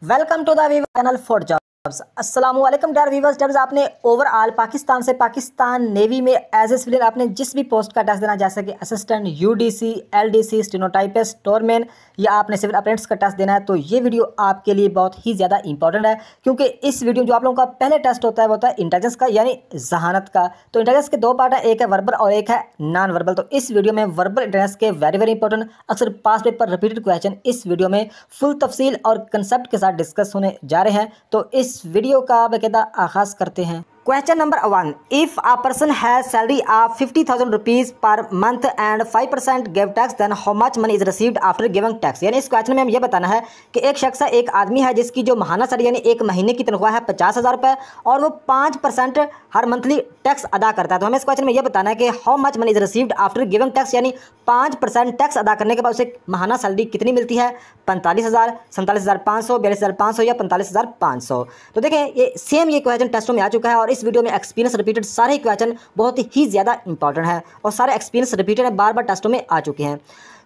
Welcome to the Weaver channel for jobs. अस्सलाम वालेकुम dear viewers. जब आपने ओवरऑल पाकिस्तान से पाकिस्तान नेवी में एज ए सिविलियन आपने जिस भी पोस्ट का टेस्ट देना, जैसे कि assistant, UDC, LDC, stenotypist, storeman या आपने सिविल अप्रेंटिस का टेस्ट देना है, तो ये वीडियो आपके लिए बहुत ही ज़्यादा इंपॉर्टेंट है, क्योंकि इस वीडियो जो आप लोगों का पहले टेस्ट होता है वो होता है इंटेलिजेंस का, यानी जहानत का। तो इंटेलिजेंस के दो पार्ट है, एक है वर्बल और एक है नॉन वर्बल। तो इस वीडियो में वर्बल इंटेलिजेंस के वेरी वेरी इंपॉर्टेंट अक्सर पास पेपर रिपीटेड क्वेश्चन इस वीडियो में फुल तफसील और कंसेप्ट के साथ डिस्कस होने जा रहे हैं। तो इस वीडियो का बाकायदा आगाज करते हैं। Question number 1, if a person has salary of 50,000 rupees per month and 5% give tax, then how much money is received after giving tax. यानी इस क्वेश्चन में हम ये बताना है कि एक शख्स है, एक आदमी है जिसकी जो महाना सैलरी यानी एक महीने की तनख्वाह है 50,000 रुपये, और वो 5% हर मंथली टैक्स अदा करता है। तो हमें इस क्वेश्चन में ये बताना है कि how much money is received after giving tax, यानी 5% टैक्स अदा करने के बाद उसे महाना सैलरी कितनी मिलती है, 45,000, 47,500, 42,500 या 45,500। तो देखें ये सेम ये क्वेश्चन टेस्टों में आ चुका है, और इस वीडियो में एक्सपीरियंस रिपीटेड सारे क्वेश्चन बहुत ही ज़्यादा इंपॉर्टेंट है और सारे एक्सपीरियंस रिपीटेड है, बार बार टेस्टों में आ चुके हैं।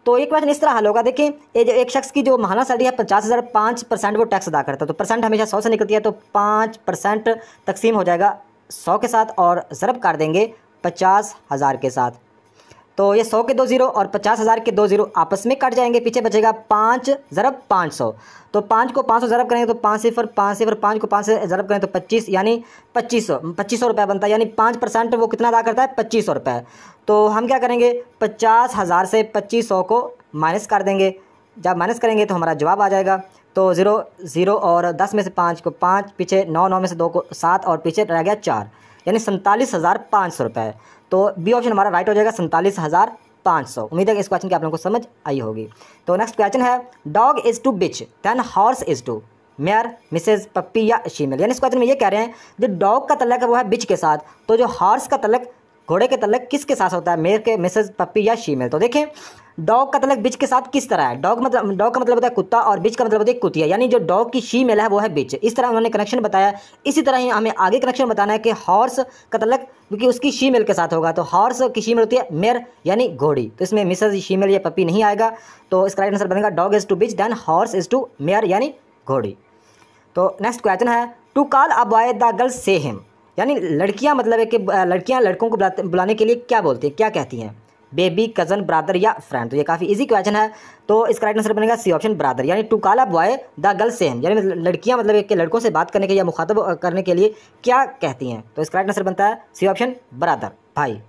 तो ये क्वेश्चन इस तरह हल होगा। देखें ये जो एक शख्स की जो महाना सैलरी है 50,000, 5% वो टैक्स अदा करता है। तो परसेंट हमेशा 100 से निकलती है, तो 5% तकसीम हो जाएगा 100 के साथ और ज़रब कर देंगे 50,000 के साथ। तो ये 100 के 2 ज़ीरो और 50,000 के 2 ज़ीरो आपस में कट जाएंगे, पीछे बचेगा 5 ज़रब 500। तो 5 को 500 ज़रब करेंगे तो 5 सिफर 5 सिफर, 5 को 5 से ज़रब करें तो 25, यानी 2500 रुपये बनता है। यानी 5% वो कितना अदा करता है, 2500 रुपये। तो हम क्या करेंगे, 50,000 से 2500 को माइनस कर देंगे। जब माइनस करेंगे तो हमारा जवाब आ जाएगा। तो 0 0 और 10 में से 5 को 5, पीछे 9, 9 में से 2 को 7 और पीछे रह गया 4, यानी 47,500 रुपये। तो बी ऑप्शन हमारा राइट हो जाएगा, 47,500। उम्मीद है कि इस क्वेश्चन की आप लोगों को समझ आई होगी। तो नेक्स्ट क्वेश्चन है, dog is to bitch then horse is to mare, Mrs, puppy या शीमेल। यानी इस क्वेश्चन में ये कह रहे हैं जो डॉग का तल्लक है वो है बिच के साथ, तो जो हॉर्स का तल्लक, घोड़े के तल्लक किसके साथ होता है, मेयर के, मिसेज, पप्पी या शीमेल। तो देखें डॉग का तल्लक बिच के साथ किस तरह है। डॉग का मतलब होता है कुत्ता और बिच का मतलब होता है कुतिया, यानी जो डॉग की शीमेल है वो है बिच। इस तरह उन्होंने कनेक्शन बताया। इसी तरह ही हमें आगे कनेक्शन बताना है कि हॉर्स का तल्लक क्योंकि उसकी शीमेल के साथ होगा, तो हॉर्स की शीमेल होती है मेयर यानी घोड़ी, तो इसमें मिसेज, शीमेल या पप्पी नहीं आएगा। तो इसका राइट आंसर बनेगा dog is to bitch then horse is to mare यानी घोड़ी। तो नेक्स्ट क्वेश्चन है, to call a boy the girl say him. यानी लड़कियां मतलब है कि लड़कियां लड़कों को बुलाने के लिए क्या बोलती हैं, क्या कहती हैं, बेबी, कज़न, ब्रदर या फ्रेंड। तो ये काफ़ी इजी क्वेश्चन है। तो इसका राइट आंसर बनेगा सी ऑप्शन, ब्रदर। यानी to call a boy the girl say him, यानी लड़कियां मतलब कि लड़कों से बात करने के या मुखातब करने के लिए क्या कहती हैं। तो इसका राइट आंसर बनता है सी ऑप्शन, ब्रदर, भाई।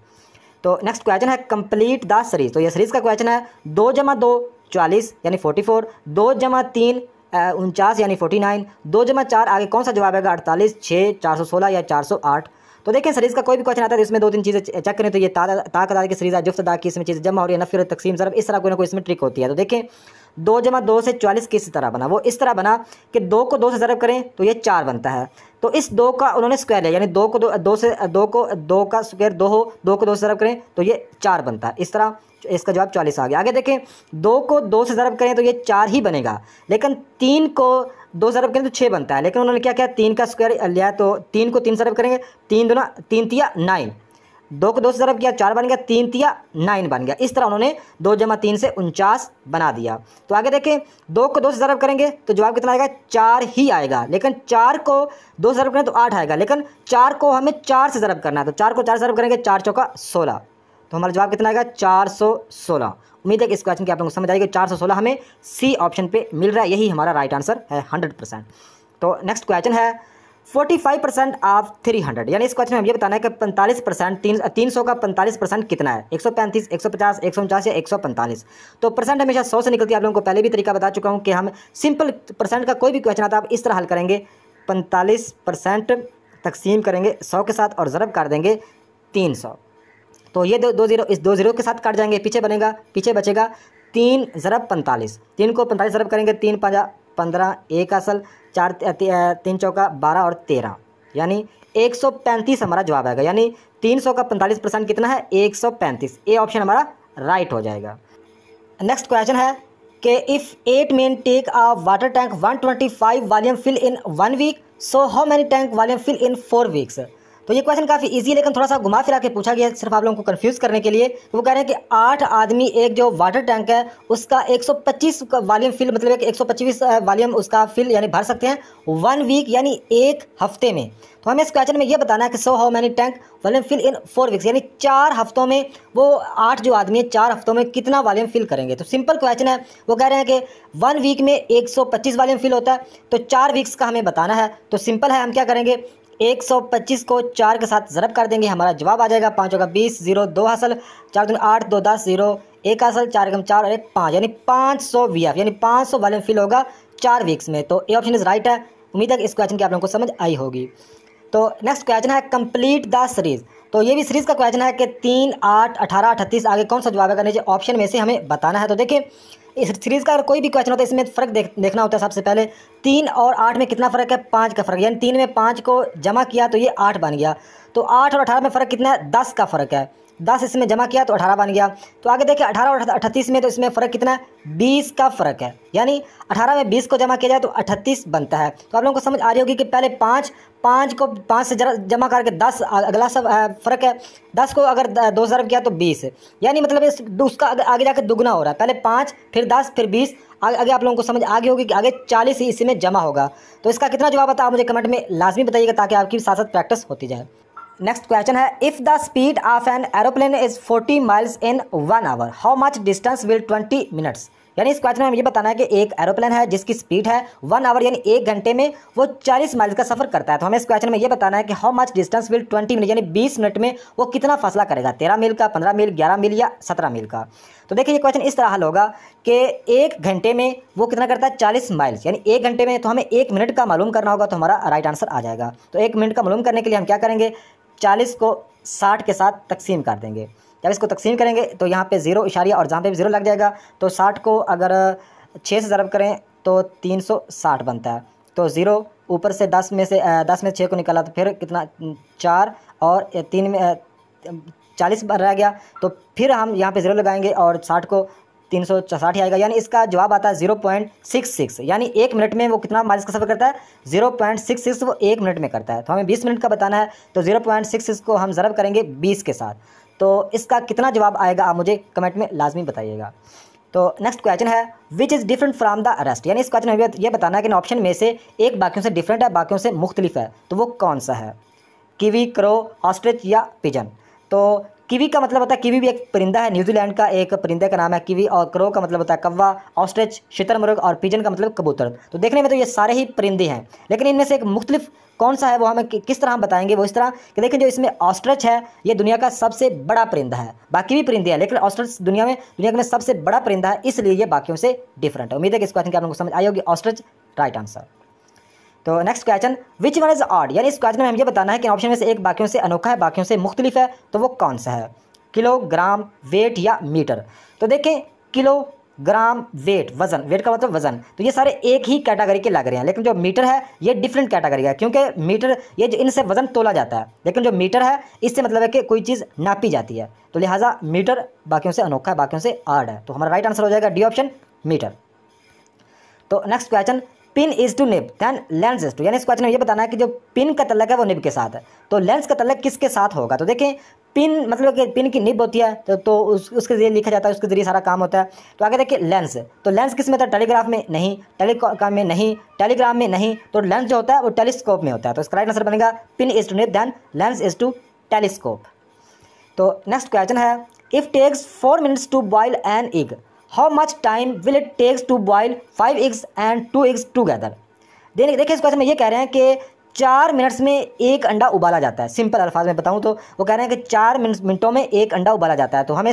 तो नेक्स्ट क्वेश्चन है, कंप्लीट द सीरीज। तो ये सीरीज का क्वेश्चन है, 2 + 2 40 यानी 44, 2 + 3 49 यानी 49, 2 + 4 आगे कौन सा जवाब आएगा, 48, 6, 416 या 408। तो देखें सीरीज़ का कोई भी क्वेश्चन आता है तो इसमें 2-3 चीज़ें चेक करें। तो ये ताकत की सीरीज़ है, जुफ्त अदा की, इसमें चीज़ें जमा हो रही है, नफ़ी और तकसीम ज़रब, इस तरह कोई ना कोई इसमें ट्रिक होती है। तो देखें 2 + 2 से 44 किस तरह बना, वो इस तरह बना कि 2 को 2 से ज़रब करें तो ये 4 बनता है। तो इस 2 का उन्होंने स्क्वायर लिया, यानी 2 को 2 से 2 का स्क्वायर 2 हो, 2 को 2 से ज़रब करें तो ये 4 बनता है। इस तरह इसका जवाब 44 आ गया। आगे देखें 2 को 2 से ज़रब करें तो ये 4 ही बनेगा, लेकिन 3 को 2 ज़रब करें तो 6 बनता है। लेकिन उन्होंने क्या किया, 3 का स्क्वायर लिया, तो 3 को 3 ज़रब करेंगे, 3 दूना 3 तिया 9, 2 को 2 से ज़रब किया 4 बन गया, 3 तिया 9 बन गया। इस तरह उन्होंने 2 + 3 से 49 बना दिया। तो आगे देखें 2 को 2 से ज़रब करेंगे तो जवाब कितना आएगा, 4 ही आएगा। लेकिन 4 को 2 से ज़रब करें तो 8 आएगा, लेकिन 4 को हमें 4 से ज़रब करना है, तो 4 को 4 से ज़रब करेंगे 4 चौका 16, तो हमारा जवाब कितना आएगा, 416। उम्मीद है कि इस क्वेश्चन की आप लोगों को समझ आएगी। 416 हमें सी ऑप्शन पे मिल रहा है, यही हमारा राइट आंसर है 100%। तो नेक्स्ट क्वेश्चन है, 45% ऑफ 300। यानी इस क्वेश्चन में हम ये बताना है कि 45% 300 का 45% कितना है, 135, 150, 149 या 145। तो परसेंट हमेशा 100 से निकलती है। आप लोगों को पहले भी तरीका बता चुका हूँ कि हम सिंपल परसेंट का कोई भी क्वेश्चन आता है आप इस तरह हल करेंगे, 45% तकसीम करेंगे 100 के साथ और ज़रब कर देंगे 300। तो ये 2 ज़ीरो इस 2 ज़ीरो के साथ कट जाएंगे, पीछे बचेगा 3 ज़रब 45, 3 को 45 ज़रब करेंगे, 3 × 5 = 15, 1 असल 4 3 चौका 12 और 13, यानी 135 हमारा जवाब आएगा। यानी 300 का 45% कितना है, 135। ए ऑप्शन हमारा राइट हो जाएगा। नेक्स्ट क्वेश्चन है कि if 8 men take a water tank 125 volume fill in 1 week, so how many tank volume fill in 4 weeks. तो ये क्वेश्चन काफ़ी इजी है, लेकिन थोड़ा सा घुमा फिरा के पूछा गया है सिर्फ आप लोगों को कंफ्यूज करने के लिए। वो कह रहे हैं कि 8 आदमी एक जो वाटर टैंक है उसका 125 का वॉल्यूम फिल, मतलब 125 वॉल्यूम उसका फिल यानी भर सकते हैं 1 वीक यानी 1 हफ्ते में। तो हमें इस क्वेश्चन में ये बताना है कि so how many tank volume fill in 4 weeks, यानी 4 हफ्तों में वो 8 जो आदमी है 4 हफ्तों में कितना वॉल्यूम फिल करेंगे। तो सिंपल क्वेश्चन है, वो कह रहे हैं कि 1 वीक में 125 वॉल्यूम फिल होता है, तो 4 वीक्स का हमें बताना है। तो सिंपल है, हम क्या करेंगे 125 को 4 के साथ ज़रब कर देंगे, हमारा जवाब आ जाएगा 5 होगा 20, 0 2 हासिल, 4 दूनी 8, 2 10, 0 1 हासिल, 4 एकम 4 और 1 5, यानी 500 वीएफ यानी 500 वॉल्यूम फिल होगा 4 वीक्स में। तो ए ऑप्शन इज़ राइट है। उम्मीद है कि इस क्वेश्चन की आप लोगों को समझ आई होगी। तो नेक्स्ट क्वेश्चन है कंप्लीट द सीरीज़। तो ये भी सीरीज़ का क्वेश्चन है कि 3, 8, 18, 38 आगे कौन सा जवाब है, नीचे ऑप्शन में से हमें बताना है। तो देखिए इस सीरीज़ का अगर कोई भी क्वेश्चन होता है इसमें फ़र्क देखना होता है। सबसे पहले 3 और 8 में कितना फ़र्क है, 5 का फ़र्क, यानी 3 में 5 को जमा किया तो ये 8 बन गया। तो 8 और 18 में फ़र्क कितना है, 10 का फ़र्क है, 10 इसमें जमा किया तो 18 बन गया। तो आगे देखिए 18 और 38 में, तो इसमें फ़र्क कितना है, 20 का फ़र्क है, यानी 18 में 20 को जमा किया जाए तो 38 बनता है। तो आप लोगों को समझ आ रही होगी कि पहले 5 को 5 से जमा करके 10 अगला सब फ़र्क है, 10 को अगर 2 से ज़रब किया तो 20, यानी मतलब उसका आगे जाकर दुगना हो रहा है, पहले 5 फिर 10 फिर 20, आगे आप लोगों को समझ आ गई होगी कि आगे 40 ही इसी में जमा होगा। तो इसका कितना जवाब आता है आप मुझे कमेंट में लाजमी बताइएगा, ताकि आपकी साथ साथ प्रैक्टिस होती जाए। नेक्स्ट क्वेश्चन है, if the speed of an aeroplane is 40 miles in 1 hour, how much distance will 20 minutes. यानी इस क्वेश्चन में हमें ये बताना है कि एक एरोप्लेन है जिसकी स्पीड है 1 आवर यानी 1 घंटे में वो 40 माइल का सफ़र करता है। तो हमें इस क्वेश्चन में ये बताना है कि how much distance will 20 minute, यानी 20 मिनट में वो कितना फासला करेगा, 13 मील का, 15 मील, 11 मील या 17 मील का। तो देखिए ये क्वेश्चन इस तरह हल होगा कि 1 घंटे में वो कितना करता है 40 माइल्स, यानी 1 घंटे में, तो हमें 1 मिनट का मालूम करना होगा, तो हमारा राइट आंसर आ जाएगा। तो 1 मिनट का मालूम करने के लिए हम क्या करेंगे, 40 को 60 के साथ तकसीम कर देंगे। जब इसको तकसीम करेंगे तो यहाँ पे 0 इशारिया और जहाँ पे भी 0 लग जाएगा, तो 60 को अगर 6 से ज़रब करें तो 360 बनता है। तो 0 ऊपर से 10 में से 6 को निकाला तो फिर कितना 4 और 3 में 40 रह गया, तो फिर हम यहाँ पे 0 लगाएंगे और 60 को 360 आएगा, यानी इसका जवाब आता है 0.66, यानी 1 मिनट में वो कितना माइल्स का सफ़र करता है, 0.66 वो 1 मिनट में करता है। तो हमें 20 मिनट का बताना है, तो 0.66 को हम ज़रब करेंगे 20 के साथ। तो इसका कितना जवाब आएगा आप मुझे कमेंट में लाजमी बताइएगा। तो नेक्स्ट क्वेश्चन है, which is different from the rest, यानी इस क्वेश्चन में ये बताना है कि ऑप्शन में से एक बाकियों से डिफरेंट है, बाकियों से मुख्तलिफ है, तो वो कौन सा है, कीवी, क्रो, ऑस्ट्रिच या पिजन। तो कीवी का मतलब होता है, कीवी भी एक परिंदा है, न्यूजीलैंड का एक परिंदे का नाम है कीवी, और क्रो का मतलब होता है कौवा, ऑस्ट्रिच शुतुरमुर्ग और पिजन का मतलब कबूतर। तो देखने में तो ये सारे ही परिंदे हैं, लेकिन इनमें से एक मुख्तलिफ कौन सा है वो हमें किस तरह हम बताएंगे, वो इस तरह कि देखिए जो इसमें ऑस्ट्रिच है ये दुनिया का सबसे बड़ा परिंदा है, बाकी भी परिंदे हैं लेकिन ऑस्ट्रिच दुनिया में सबसे बड़ा परिंदा है, इसलिए ये बाकियों से डिफरेंट है। उम्मीद है कि इस क्वेश्चन की आप लोगों को समझ आई होगी, ऑस्ट्रिच राइट आंसर। तो next question, which one is odd, यानी इस क्वेश्चन में हमें ये बताना है कि ऑप्शन में से एक बाकियों से अनोखा है, बाकियों से मुख्तलिफ है, तो वो कौन सा है, किलोग्राम, वेट या मीटर। तो देखें किलोग्राम, वेट, वज़न, वेट का मतलब वज़न, तो ये सारे एक ही कैटेगरी के लग रहे हैं, लेकिन जो मीटर है ये डिफरेंट कैटेगरी है, क्योंकि मीटर ये इनसे वज़न तोला जाता है, लेकिन जो मीटर है इससे मतलब है कि कोई चीज़ नापी जाती है, तो लिहाजा मीटर बाकियों से अनोखा है, बाकियों से ऑड है। तो हमारा राइट आंसर हो जाएगा डी ऑप्शन, मीटर। तो next question, pin is to nib than lens is to, यानी इस क्वेश्चन में ये बताना है कि जो पिन का तल्लक है वो निब के साथ है, तो लेंस का तल्लक किसके साथ होगा। तो देखें पिन मतलब कि पिन की निब होती है, तो उसके ज़रिए लिखा जाता है, उसके ज़रिए सारा काम होता है। तो आगे देखिए लेंस, तो लेंस किस में होता है, टेलीग्राफ में नहीं, टेलीकॉम में नहीं, टेलीग्राम में नहीं, तो लेंस जो होता है वो टेलीस्कोप में होता है। तो इसका राइट आंसर बनेगा pin is to nib than lens is to telescope. तो नेक्स्ट क्वेश्चन है, if takes 4 minutes to boil an egg, how much time will it takes to boil 5 eggs and 2 eggs together. देखिए इस question में ये कह रहे हैं कि 4 मिनट्स में एक अंडा उबाला जाता है। सिंपल अल्फाज में बताऊं तो वो कह रहे हैं कि 4 मिनटों में एक अंडा उबाला जाता है। तो हमें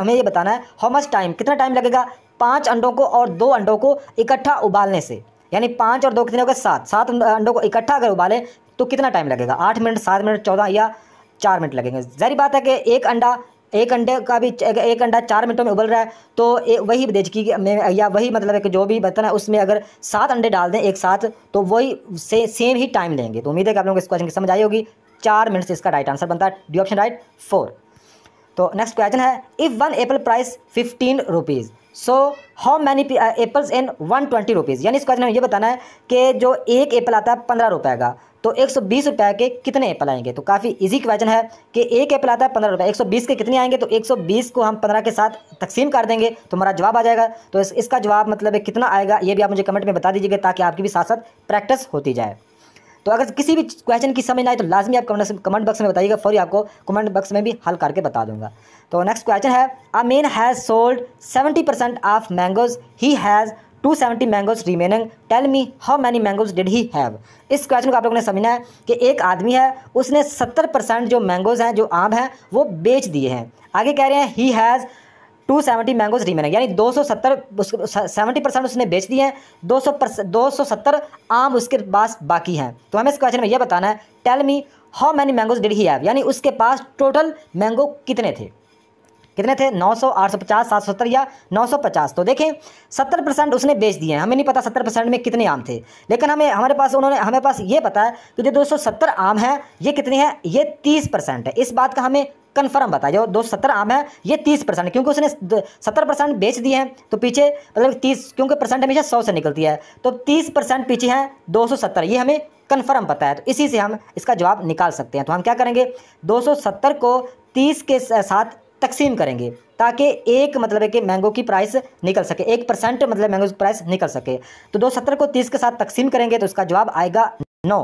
ये बताना है हाउ मच टाइम, कितना टाइम लगेगा 5 अंडों को और 2 अंडों को इकट्ठा उबालने से, यानी 5 और 2 कितने हो गए 7 अंडों को इकट्ठा अगर उबालें तो कितना टाइम लगेगा, 8 मिनट, 7 मिनट, 14 या 4 मिनट लगेंगे। ज़ाहिर बात है कि एक अंडे का भी एक अंडा 4 मिनटों में उबल रहा है, तो वही देजकी में या वही मतलब है कि जो भी बर्तन है उसमें अगर 7 अंडे डाल दें एक साथ तो वही सेम ही टाइम लेंगे। तो उम्मीद है कि आप लोगों को इस क्वेश्चन की समझ आई होगी। 4 मिनट से इसका राइट आंसर बनता है डी ऑप्शन राइट 4। तो नेक्स्ट क्वेश्चन है, if 1 Apple price 15 rupees, so how many apples in 120 rupees, यानी इस क्वेश्चन में ये बताना है कि जो एक एप्पल आता है 15 रुपये का, तो 120 रुपये के कितने एप्पल आएंगे। तो काफ़ी इजी क्वेश्चन है कि एक एप्पल आता है 15 रुपये, 120 के कितने आएंगे। तो 120 को हम 15 के साथ तकसीम कर देंगे तो हमारा जवाब आ जाएगा। तो इसका जवाब मतलब है कितना आएगा, ये भी आप मुझे कमेंट में बता दीजिएगा ताकि आपकी भी साथ साथ प्रैक्टिस होती जाए। तो अगर किसी भी क्वेश्चन की समझ ना आए तो लाजमी आप कमेंट बॉक्स में बताइएगा, फौरी आपको कमेंट बॉक्स में भी हल करके बता दूंगा। तो नेक्स्ट क्वेश्चन है, a man has sold 70% of mangoes, he has 270 mangoes remaining, tell me how many mangoes did he have. इस क्वेश्चन को आप लोगों ने समझना है कि एक आदमी है, उसने 70% जो मैंगोज हैं, जो आम हैं, वो बेच दिए हैं। आगे कह रहे हैं ही हैज़ 270 मैंगोज रिमेनिंग, यानी 70% उसने बेच दिए हैं, 270 आम उसके पास बाकी हैं। तो हमें इस क्वेश्चन में यह बताना है, tell me how many mangoes did he have, यानी उसके पास टोटल मैंगो कितने थे। 900, 850, 770 या 950। तो देखें 70% उसने बेच दिए हैं, हमें नहीं पता 70% में कितने आम थे, लेकिन हमारे पास ये पता है कि जो 270 आम हैं ये कितने हैं, ये 30% है। इस बात का हमें कन्फर्म बताया, जो 270 आम है ये 30%, क्योंकि उसने 70% बेच दिए हैं तो पीछे मतलब 30, क्योंकि परसेंट हमेशा 100 से निकलती है, तो 30% पीछे हैं 270, ये हमें कन्फर्म पता है। तो इसी से हम इसका जवाब निकाल सकते हैं। तो हम क्या करेंगे, 270 को 30 के साथ तकसीम करेंगे ताकि एक मतलब है कि मैंगो की प्राइस निकल सके, 1% मतलब मैंगो की प्राइस निकल सके। तो 270 को 30 के साथ तकसीम करेंगे तो इसका जवाब आएगा 9।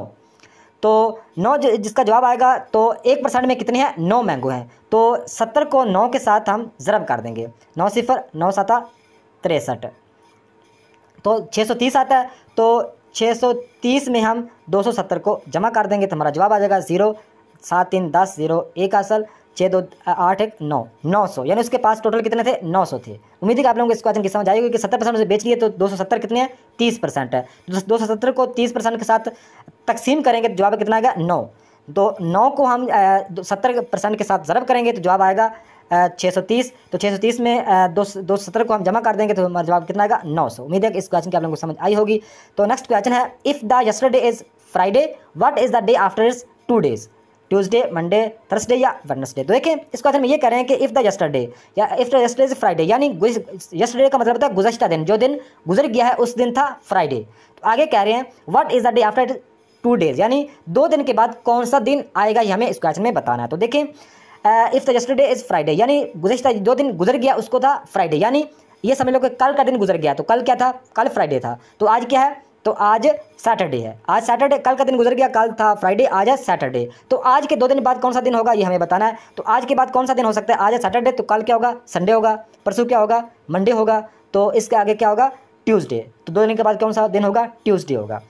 तो 9 जिसका जवाब आएगा, तो 1% में कितने हैं, 9 मैंगो हैं। तो 70 को 9 के साथ हम ज़रब कर देंगे, 9 सिफर 9 7 63, तो 630 आता है। तो 630 में हम 270 को जमा कर देंगे तो हमारा जवाब आ जाएगा 0 7 3 10 0 1 असल 6 2 8 1 9 900, यानी उसके पास टोटल कितने थे, 900 थे। उम्मीद है कि आप लोगों को इस क्वेश्चन की समझ आएगी कि 70% उसे बेच लिए तो 270 कितने हैं, 30% है। 270 को 30% के साथ तकसीम करेंगे तो जवाब कितना आएगा, 9। तो 9 को हम 70% के साथ ज़रब करेंगे तो जवाब आएगा 630। तो 630 में 270 को हम जमा कर देंगे तो हमारा जवाब कितना आएगा, 900। उम्मीद है कि इस क्वेश्चन की आप लोगों को समझ आई होगी। तो नेक्स्ट क्वेश्चन है, if the yesterday is Friday, what is the day after is 2 days, Tuesday, Monday, Thursday या वेडनेसडे। तो देखिए इस क्वेश्चन में ये कह रहे हैं कि इफ़ द यस्टरडे या if the yesterday is Friday, यानी यस्टरडे का मतलब होता है गुज़श्ता दिन, जो दिन गुजर गया है उस दिन था फ्राइडे। तो आगे कह रहे हैं what is the day after 2 days, यानी 2 दिन के बाद कौन सा दिन आएगा, ये हमें इस क्वेश्चन में बताना है। तो देखें if the yesterday is Friday, यानी गुज़श्ता जो दिन गुजर गया उसको था फ्राइडे, यानी ये समझ लो कि कल का दिन गुजर गया। तो कल क्या था, कल फ्राइडे था। तो आज क्या है, तो आज सैटरडे है। आज सैटरडे, कल का दिन गुजर गया, कल था फ्राइडे, आज है सैटरडे। तो आज के 2 दिन बाद कौन सा दिन होगा ये हमें बताना है। तो आज के बाद कौन सा दिन हो सकता है, आज है सैटरडे, तो कल क्या होगा, संडे होगा, परसों क्या होगा, मंडे होगा, तो इसके आगे क्या होगा, ट्यूसडे। तो 2 दिन के बाद कौन सा दिन होगा, ट्यूसडे होगा।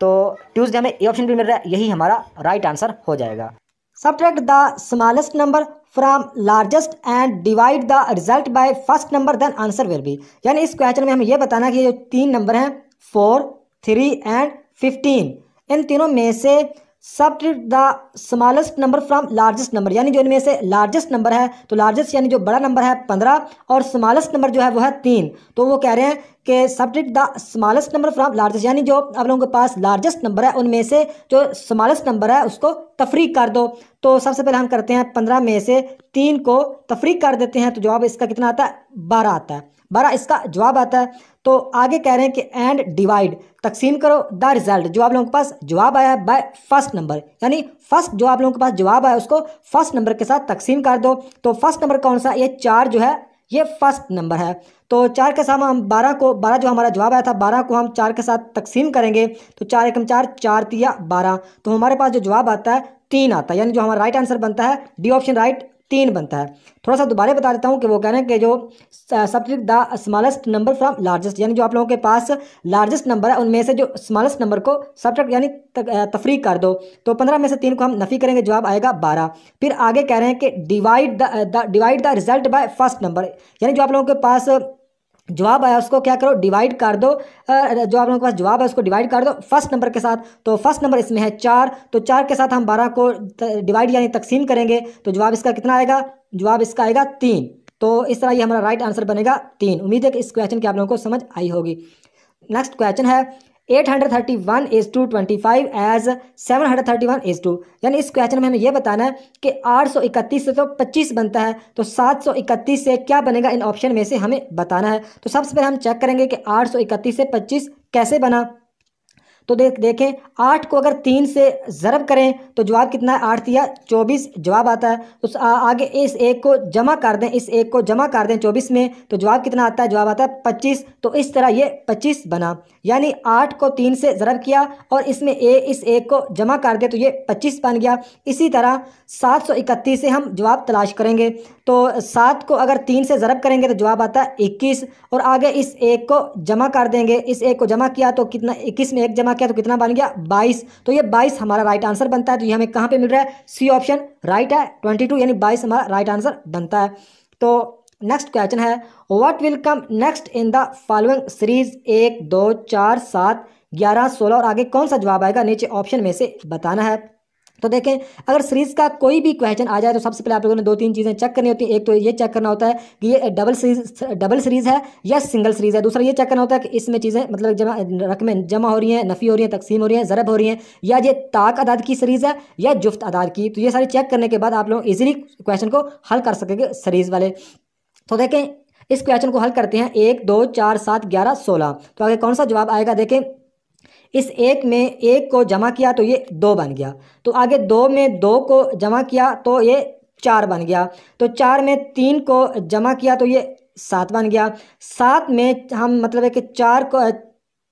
तो ट्यूसडे हमें ए ऑप्शन भी मिल रहा है, यही हमारा राइट आंसर हो जाएगा। Subtract the smallest number from largest and divide the result by first number, then answer will be. यानी इस क्वेश्चन में हमें यह बताना कि जो 3 नंबर हैं 4, 3 एंड 15, इन तीनों में से subtract the smallest number from largest number, यानी जो इनमें से लार्जेस्ट नंबर है, तो लार्जेस्ट यानी जो बड़ा नंबर है 15 और स्मॉलेस्ट नंबर जो है वो है 3। तो वो कह रहे हैं कि subtract the smallest number from largest, यानी जो आप लोगों के पास लार्जेस्ट नंबर है उनमें से जो स्मॉलेस्ट नंबर है उसको तफरीक कर दो। तो सबसे पहले हम करते हैं 15 में से 3 को तफरीक कर देते हैं तो जवाब इसका कितना आता है, 12 आता है, 12 इसका जवाब आता है। तो आगे कह रहे हैं कि एंड डिवाइड, तकसीम करो द रिजल्ट, जो आप लोगों के पास जवाब आया है, बाय फर्स्ट नंबर, यानी फर्स्ट जो आप लोगों के पास जवाब आया उसको फर्स्ट नंबर के साथ तकसीम कर दो। तो फर्स्ट नंबर कौन सा, ये 4 जो है ये फर्स्ट नंबर है। तो 4 के साथ हम 12 जो हमारा जवाब आया था 12 को हम 4 के साथ तकसीम करेंगे तो 4 एकम 4, 4 तिया 12, तो हमारे पास जो जवाब आता है 3 आता है, यानी जो हमारा राइट आंसर बनता है डी ऑप्शन राइट 3 बनता है। थोड़ा सा दोबारा बता देता हूँ कि वो कह रहे हैं कि जो subtract the smallest number from largest, यानी जो आप लोगों के पास लार्जेस्ट नंबर है उनमें से जो स्मॉलेस्ट नंबर को सब्ट्रैक्ट यानी तफरीक कर दो। तो 15 में से 3 को हम नफ़ी करेंगे, जवाब आएगा 12। फिर आगे कह रहे हैं कि divide the result by first number, यानी जो आप लोगों के पास जवाब आया उसको क्या करो, डिवाइड कर दो, जो आप लोगों के पास जवाब है उसको डिवाइड कर दो फर्स्ट नंबर के साथ। तो फर्स्ट नंबर इसमें है 4, तो 4 के साथ हम 12 को डिवाइड यानी तकसीम करेंगे तो जवाब इसका कितना आएगा, जवाब इसका आएगा 3। तो इस तरह ये हमारा राइट आंसर बनेगा 3। उम्मीद है कि इस क्वेश्चन की आप लोगों को समझ आई होगी। नेक्स्ट क्वेश्चन है 831:25 एज 731:2, यानी इस क्वेश्चन में हमें यह बताना है कि 831 से तो 25 बनता है, तो 731 से क्या बनेगा, इन ऑप्शन में से हमें बताना है। तो सबसे पहले हम चेक करेंगे कि 831 से 25 कैसे बना। तो देखें 8 को अगर 3 से ज़रब करें तो जवाब कितना है, 8 या 24 जवाब आता है। तो आगे इस एक को जमा कर दें, इस एक को जमा कर दें 24 में, तो जवाब कितना आता है, जवाब आता है 25। तो इस तरह ये 25 बना, यानी 8 को 3 से ज़रब किया और इसमें इस एक को जमा कर दे तो ये 25 बन गया। इसी तरह 731 से हम जवाब तलाश करेंगे। तो 7 को अगर 3 से ज़रब करेंगे तो जवाब आता है 21 और आगे इस एक को जमा कर देंगे, इस एक को जमा किया तो कितना, 21 में एक जमा किया तो कितना बन गया, 22। तो ये 22 हमारा राइट आंसर बनता है। तो ये हमें कहाँ पे मिल रहा है, सी ऑप्शन राइट है, 22 यानी 22 हमारा राइट आंसर बनता है। तो नेक्स्ट क्वेश्चन है, what will come next in the following series 1 2 4 7 11 16 और आगे कौन सा जवाब आएगा, नीचे ऑप्शन में से बताना है। तो देखें अगर सीरीज़ का कोई भी क्वेश्चन आ जाए तो सबसे पहले आप लोगों ने 2-3 चीज़ें चेक करनी होती है। एक तो ये चेक करना होता है कि ये डबल सीरीज़ है या सिंगल सीरीज़ है। दूसरा ये चेक करना होता है कि इसमें चीज़ें मतलब रकमें जमा हो रही हैं, नफ़ी हो रही हैं, तकसीम हो रही हैं, ज़रब हो रही हैं, या ये ताक अदाद की सीरीज़ है या जुफ्त अदाद की। तो ये सारी चेक करने के बाद आप लोग ईजिली क्वेश्चन को हल कर सकेंगे सीरीज़ वाले। तो देखें इस क्वेश्चन को हल करते हैं, 1 2 4 7 11 16। तो आगे कौन सा जवाब आएगा, देखें इस एक में एक को जमा किया तो ये 2 बन गया, तो आगे 2 में 2 को जमा किया तो ये 4 बन गया, तो 4 में 3 को जमा किया तो ये 7 बन गया। 7 में हम मतलब है कि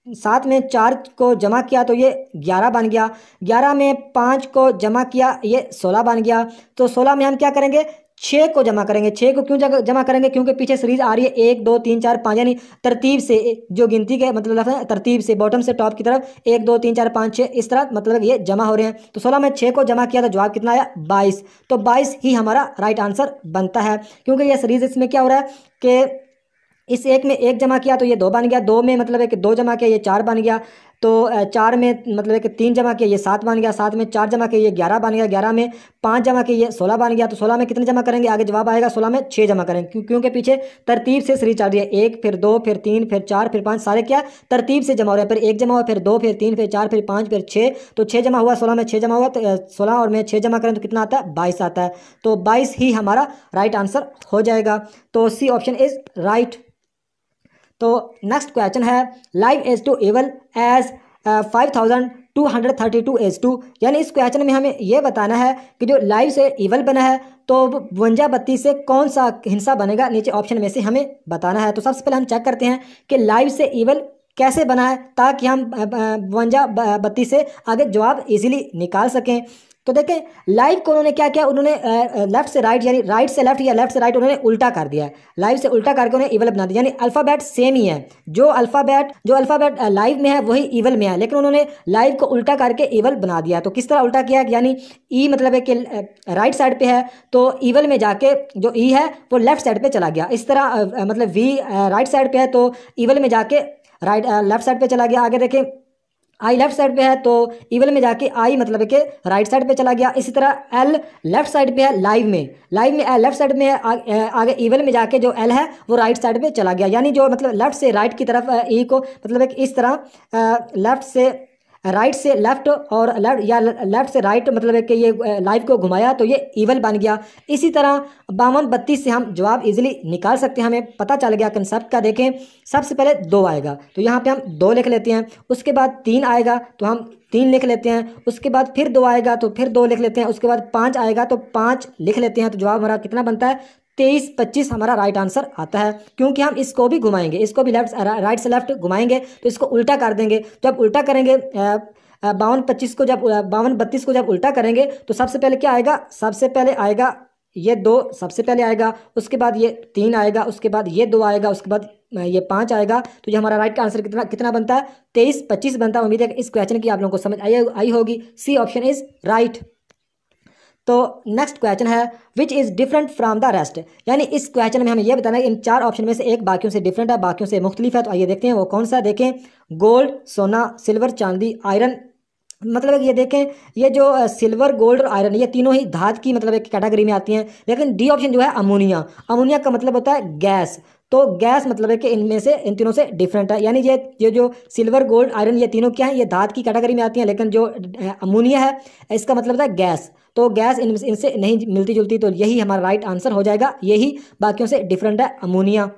7 में 4 को जमा किया तो ये 11 बन गया। 11 में 5 को जमा किया ये 16 बन गया। तो 16 में हम क्या करेंगे, 6 को जमा करेंगे। 6 को क्यों जमा करेंगे, क्योंकि पीछे सीरीज आ रही है 1 2 3 4 5, यानी तरतीब से जो गिनती के मतलब है तरतीब से बॉटम से टॉप की तरफ 1 2 3 4 5 6 इस तरह मतलब ये जमा हो रहे हैं। तो 16 में 6 को जमा किया तो जवाब कितना आया, 22। तो 22 ही हमारा राइट आंसर बनता है, क्योंकि ये सीरीज इसमें क्या हो रहा है कि इस एक में एक जमा किया तो ये 2 बन गया, 2 में मतलब है कि 2 जमा किया ये 4 बन गया, तो 4 में मतलब है कि 3 जमा किया ये 7 बन गया, 7 में 4 जमा किया ये 11 बन गया, 11 में 5 जमा किया ये 16 बन गया। तो 16 में कितने जमा करेंगे, आगे जवाब आएगा 16 में 6 जमा करेंगे, क्योंकि पीछे तरतीब से सीरीज चल रही है, 1 फिर 2 फिर 3 फिर 4 फिर 5, सारे क्या तरतीब से जमा हो रहे हैं। फिर 1 जमा हुआ, फिर 2 फिर 3 फिर 4 फिर 5 फिर 6, तो 6 जमा हुआ, 16 में 6 जमा हुआ, तो 16 और में 6 जमा करें तो कितना आता है, 22 आता है। तो 22 ही हमारा राइट आंसर हो जाएगा। तो सी ऑप्शन इज राइट। तो नेक्स्ट क्वेश्चन है, live age to equal age 5232 age to, यानी इस क्वेश्चन में हमें यह बताना है कि जो लाइव से इवल बना है तो 52 से कौन सा हिस्सा बनेगा, नीचे ऑप्शन में से हमें बताना है। तो सबसे पहले हम चेक करते हैं कि लाइव से इवल कैसे बना है, ताकि हम 52 से आगे जवाब इजीली निकाल सकें। तो देखें लाइव को उन्होंने क्या किया, उन्होंने लेफ्ट से राइट यानी राइट से लेफ्ट या लेफ्ट से राइट उन्होंने उल्टा कर दिया है। लाइव से उल्टा करके उन्हें इवल बना दिया, यानी अल्फ़ाबेट सेम ही है, जो अल्फ़ाबेट लाइव में है वही इवल में है, लेकिन उन्होंने लाइव को उल्टा करके इवल बना दिया। तो किस तरह उल्टा किया, यानी ई मतलब है कि राइट साइड पे है तो इवल में जाके जो ई है वो लेफ्ट साइड पे चला गया। इस तरह मतलब वी राइट साइड पे है तो इवल में जाके लेफ्ट साइड पे चला गया। आगे देखें आई लेफ्ट साइड पे है तो इवल में जाके आई मतलब है कि राइट साइड पे चला गया। इसी तरह एल लेफ्ट साइड पे है लाइव में एल लेफ्ट साइड में है, आगे इवल में जाके जो एल है वो राइट साइड पे चला गया। यानी जो मतलब लेफ्ट से राइट की तरफ ई को मतलब है कि इस तरह लेफ्ट से राइट से लेफ्ट और लेफ्ट से राइट मतलब है कि ये लाइव को घुमाया तो ये इवल बन गया। इसी तरह 52-32 से हम जवाब इजीली निकाल सकते हैं, हमें पता चल गया कंसेप्ट का। देखें सबसे पहले 2 आएगा तो यहाँ पे हम 2 लिख लेते हैं, उसके बाद 3 आएगा तो हम 3 लिख लेते हैं, उसके बाद फिर 2 आएगा तो फिर 2 लिख लेते हैं, उसके बाद 5 आएगा तो 5 लिख लेते हैं। तो जवाब हमारा कितना बनता है, 23-25 हमारा राइट आंसर आता है, क्योंकि हम इसको भी घुमाएंगे, इसको भी राइट से लेफ्ट घुमाएंगे तो इसको उल्टा कर देंगे। जब उल्टा करेंगे 52-25 को जब 52-32 को जब उल्टा करेंगे तो सबसे पहले क्या आएगा, सबसे पहले आएगा ये 2 सबसे पहले आएगा, उसके बाद ये 3 आएगा, उसके बाद ये 2 आएगा, उसके बाद ये 5 आएगा। तो ये हमारा राइट का आंसर कितना बनता है, 23-25 बनता है। उम्मीद है कि इस क्वेश्चन की आप लोगों को समझ आई होगी। C option is right. तो नेक्स्ट क्वेश्चन है which is different from the rest, यानी इस क्वेश्चन में हमें यह बताना है इन 4 ऑप्शन में से एक बाकियों से डिफरेंट है, बाकियों से मुख्तलिफ है। तो आइए देखते हैं वो कौन सा। देखें गोल्ड सोना सिल्वर चांदी आयरन, मतलब ये देखें ये जो सिल्वर गोल्ड और आयरन ये तीनों ही धातु की मतलब एक कैटेगरी में आती हैं, लेकिन डी ऑप्शन जो है अमोनिया का मतलब होता है गैस। तो गैस मतलब है कि इनमें से इन तीनों से डिफरेंट है, यानी ये जो सिल्वर गोल्ड आयरन ये तीनों क्या है, ये धातु की कैटेगरी में आती हैं, लेकिन जो अमोनिया है इसका मतलब होता है गैस। तो गैस इनसे नहीं मिलती जुलती, तो यही हमारा राइट आंसर हो जाएगा, यही बाकियों से डिफरेंट है अमोनिया।